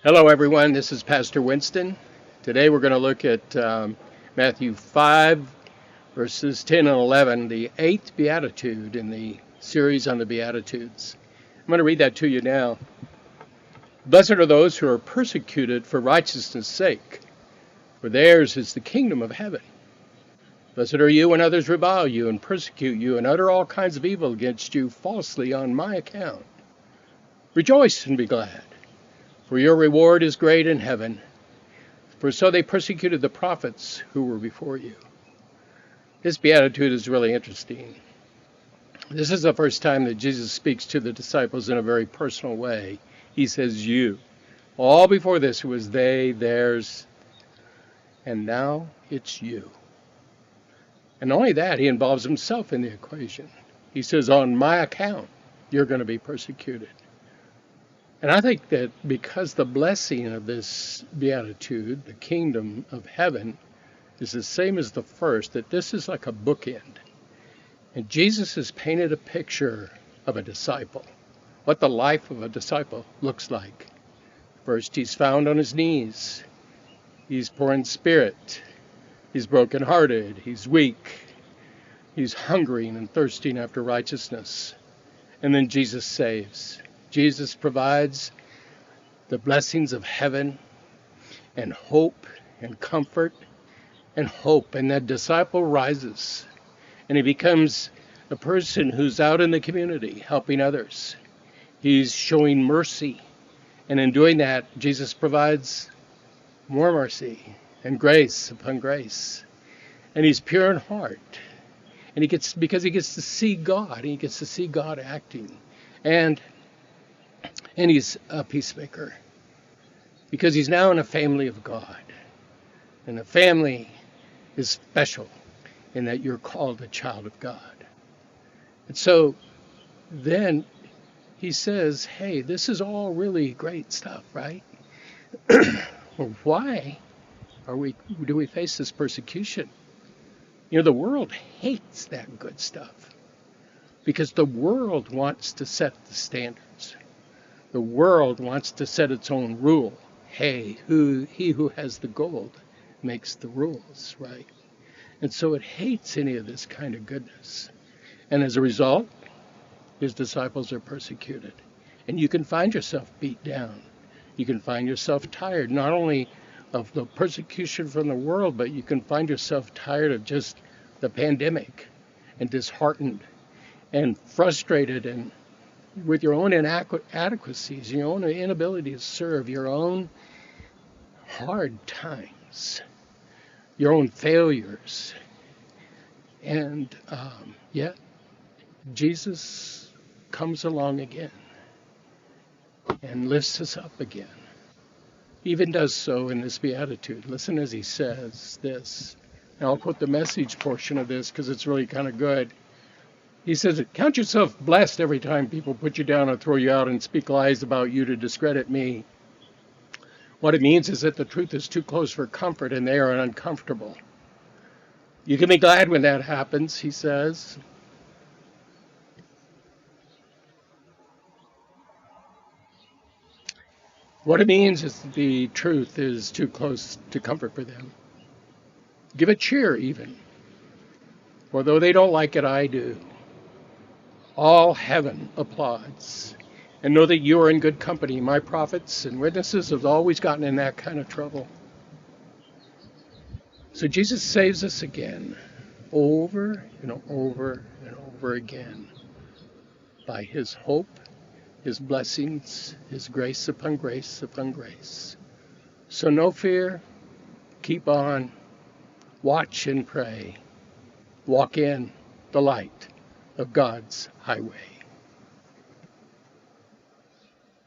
Hello, everyone. This is Pastor Winston. Today we're going to look at Matthew 5, verses 10 and 11, the Eighth Beatitude in the series on the Beatitudes. I'm going to read that to you now. Blessed are those who are persecuted for righteousness' sake, for theirs is the kingdom of heaven. Blessed are you when others revile you and persecute you and utter all kinds of evil against you falsely on my account. Rejoice and be glad, for your reward is great in heaven. For so they persecuted the prophets who were before you. This beatitude is really interesting. This is the first time that Jesus speaks to the disciples in a very personal way. He says you. All before this it was they, theirs, and now it's you. And not only that, he involves himself in the equation. He says, on my account, you're going to be persecuted. And I think that because the blessing of this beatitude, the kingdom of heaven, is the same as the first, that this is like a bookend. And Jesus has painted a picture of a disciple, what the life of a disciple looks like. First, he's found on his knees. He's poor in spirit. He's brokenhearted. He's weak. He's hungering and thirsting after righteousness. And then Jesus saves. Jesus provides the blessings of heaven and hope and comfort and hope. And that disciple rises and he becomes a person who's out in the community helping others. He's showing mercy. And in doing that, Jesus provides more mercy and grace upon grace. And he's pure in heart. And because he gets to see God, he gets to see God acting. And he's a peacemaker because he's now in a family of God. And the family is special in that you're called a child of God. And so then he says, hey, this is all really great stuff, right? Well, why do we face this persecution? You know, the world hates that good stuff because the world wants to set the standards. The world wants to set its own rule. Hey, he who has the gold makes the rules, right? And so it hates any of this kind of goodness. And as a result, his disciples are persecuted. And you can find yourself beat down. You can find yourself tired, not only of the persecution from the world, but you can find yourself tired of just the pandemic and disheartened and frustrated and with your own inadequacies, your own inability to serve, your own hard times, your own failures. And yet, Jesus comes along again and lifts us up again. He even does so in this beatitude. Listen as he says this. And I'll quote the Message portion of this because it's really kind of good. He says, count yourself blessed every time people put you down and throw you out and speak lies about you to discredit me. What it means is that the truth is too close for comfort and they are uncomfortable. You can be glad when that happens, he says. What it means is the truth is too close to comfort for them. Give it cheer even. For though they don't like it, I do. All heaven applauds. And know that you are in good company. My prophets and witnesses have always gotten in that kind of trouble. So Jesus saves us again, over and over and over again, by his hope, his blessings, his grace upon grace upon grace. So no fear, keep on, watch and pray, walk in the light of God's highway.